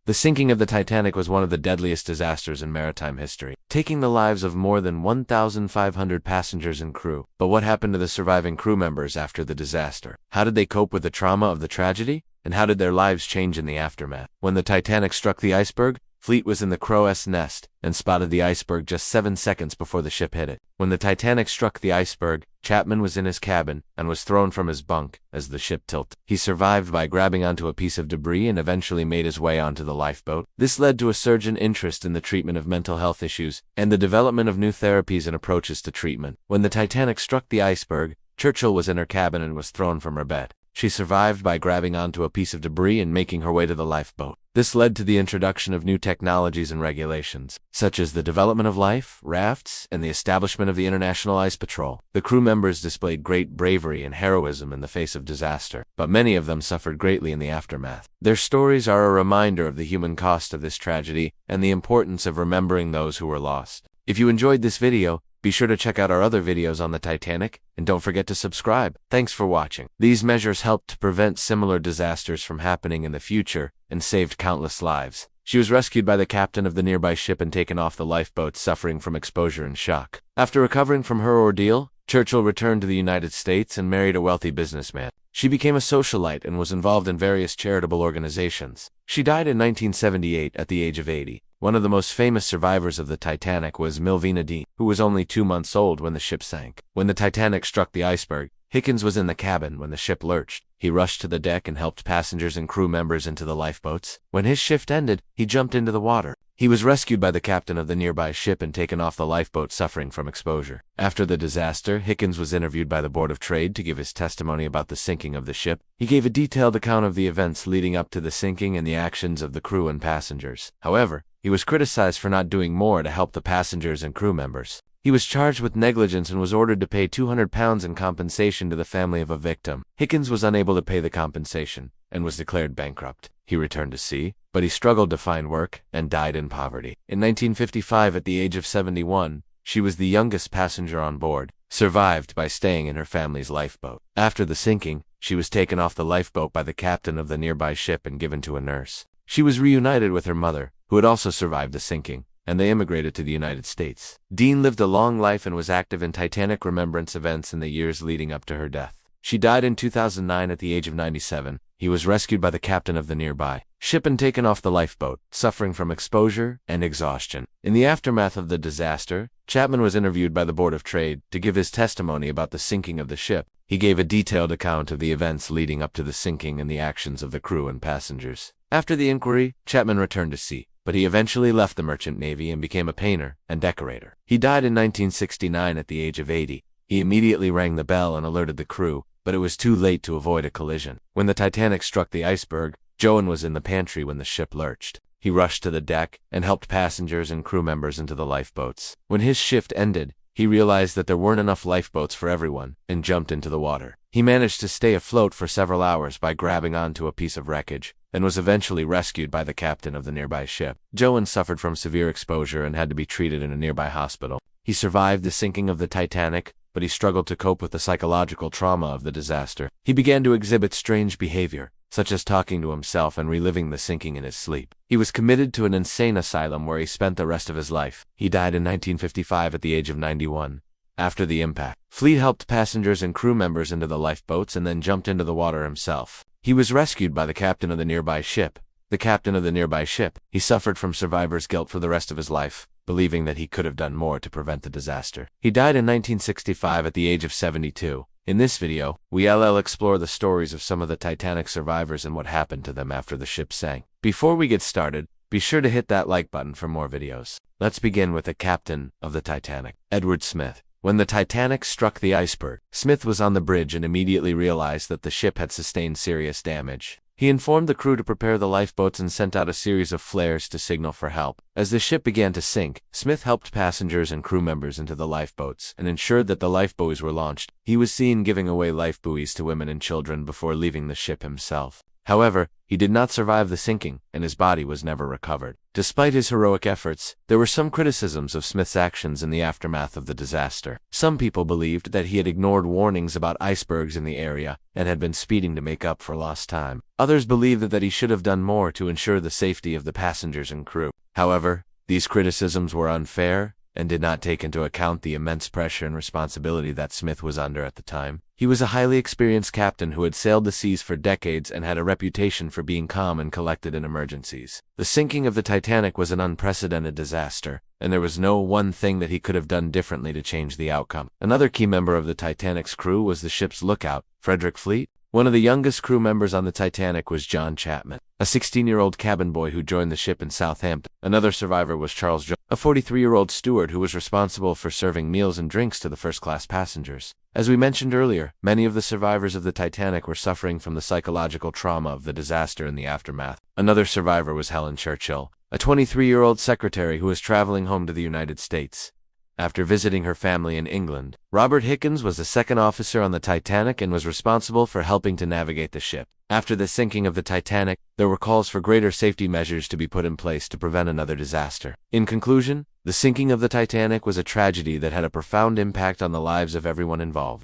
The sinking of the Titanic was one of the deadliest disasters in maritime history, taking the lives of more than 1,500 passengers and crew. But what happened to the surviving crew members after the disaster? How did they cope with the trauma of the tragedy? And how did their lives change in the aftermath? When the Titanic struck the iceberg, Fleet was in the crow's nest and spotted the iceberg just 7 seconds before the ship hit it. When the Titanic struck the iceberg, Chapman was in his cabin and was thrown from his bunk as the ship tilted. He survived by grabbing onto a piece of debris and eventually made his way onto the lifeboat. This led to a surge in interest in the treatment of mental health issues and the development of new therapies and approaches to treatment. When the Titanic struck the iceberg, Churchill was in her cabin and was thrown from her bed. She survived by grabbing onto a piece of debris and making her way to the lifeboat. This led to the introduction of new technologies and regulations, such as the development of life rafts and the establishment of the International Ice Patrol. The crew members displayed great bravery and heroism in the face of disaster, but many of them suffered greatly in the aftermath. Their stories are a reminder of the human cost of this tragedy and the importance of remembering those who were lost. If you enjoyed this video, be sure to check out our other videos on the Titanic, and don't forget to subscribe. Thanks for watching. These measures helped to prevent similar disasters from happening in the future and saved countless lives. She was rescued by the captain of the nearby ship and taken off the lifeboat, suffering from exposure and shock. After recovering from her ordeal, Churchill returned to the United States and married a wealthy businessman. She became a socialite and was involved in various charitable organizations. She died in 1978 at the age of 80. One of the most famous survivors of the Titanic was Milvina Dean, who was only 2 months old when the ship sank. When the Titanic struck the iceberg, Hickens was in the cabin when the ship lurched. He rushed to the deck and helped passengers and crew members into the lifeboats. When his shift ended, he jumped into the water. He was rescued by the captain of the nearby ship and taken off the lifeboat, suffering from exposure. After the disaster, Hickens was interviewed by the Board of Trade to give his testimony about the sinking of the ship. He gave a detailed account of the events leading up to the sinking and the actions of the crew and passengers. However, he was criticized for not doing more to help the passengers and crew members. He was charged with negligence and was ordered to pay £200 in compensation to the family of a victim. Hickens was unable to pay the compensation and was declared bankrupt. He returned to sea, but he struggled to find work and died in poverty. In 1955, at the age of 71, she was the youngest passenger on board, survived by staying in her family's lifeboat. After the sinking, she was taken off the lifeboat by the captain of the nearby ship and given to a nurse. She was reunited with her mother, who had also survived the sinking, and they immigrated to the United States. Dean lived a long life and was active in Titanic remembrance events in the years leading up to her death. She died in 2009 at the age of 97. He was rescued by the captain of the nearby ship and taken off the lifeboat, suffering from exposure and exhaustion. In the aftermath of the disaster, Chapman was interviewed by the Board of Trade to give his testimony about the sinking of the ship. He gave a detailed account of the events leading up to the sinking and the actions of the crew and passengers. After the inquiry, Chapman returned to sea, but he eventually left the Merchant Navy and became a painter and decorator. He died in 1969 at the age of 80. He immediately rang the bell and alerted the crew, but it was too late to avoid a collision. When the Titanic struck the iceberg, Joan was in the pantry when the ship lurched. He rushed to the deck and helped passengers and crew members into the lifeboats. When his shift ended, he realized that there weren't enough lifeboats for everyone and jumped into the water. He managed to stay afloat for several hours by grabbing onto a piece of wreckage and was eventually rescued by the captain of the nearby ship. Joan suffered from severe exposure and had to be treated in a nearby hospital. He survived the sinking of the Titanic, but he struggled to cope with the psychological trauma of the disaster. He began to exhibit strange behavior, such as talking to himself and reliving the sinking in his sleep. He was committed to an insane asylum where he spent the rest of his life. He died in 1955 at the age of 91. After the impact, Fleet helped passengers and crew members into the lifeboats and then jumped into the water himself. He was rescued by the captain of the nearby ship. He suffered from survivor's guilt for the rest of his life, believing that he could have done more to prevent the disaster. He died in 1965 at the age of 72. In this video, we'll explore the stories of some of the Titanic survivors and what happened to them after the ship sank. Before we get started, be sure to hit that like button for more videos. Let's begin with the captain of the Titanic, Edward Smith. When the Titanic struck the iceberg, Smith was on the bridge and immediately realized that the ship had sustained serious damage. He informed the crew to prepare the lifeboats and sent out a series of flares to signal for help. As the ship began to sink, Smith helped passengers and crew members into the lifeboats and ensured that the lifebuoys were launched. He was seen giving away lifebuoys to women and children before leaving the ship himself. However, he He did not survive the sinking, and his body was never recovered. Despite his heroic efforts, there were some criticisms of Smith's actions in the aftermath of the disaster. Some people believed that he had ignored warnings about icebergs in the area and had been speeding to make up for lost time. Others believed that he should have done more to ensure the safety of the passengers and crew. However, these criticisms were unfair and did not take into account the immense pressure and responsibility that Smith was under at the time. He was a highly experienced captain who had sailed the seas for decades and had a reputation for being calm and collected in emergencies. The sinking of the Titanic was an unprecedented disaster, and there was no one thing that he could have done differently to change the outcome. Another key member of the Titanic's crew was the ship's lookout, Frederick Fleet. One of the youngest crew members on the Titanic was John Chapman, a 16-year-old cabin boy who joined the ship in Southampton. Another survivor was Charles Jones, a 43-year-old steward who was responsible for serving meals and drinks to the first-class passengers. As we mentioned earlier, many of the survivors of the Titanic were suffering from the psychological trauma of the disaster and the aftermath. Another survivor was Helen Churchill, a 23-year-old secretary who was traveling home to the United States after visiting her family in England. Robert Hickens was the second officer on the Titanic and was responsible for helping to navigate the ship. After the sinking of the Titanic, there were calls for greater safety measures to be put in place to prevent another disaster. In conclusion, the sinking of the Titanic was a tragedy that had a profound impact on the lives of everyone involved.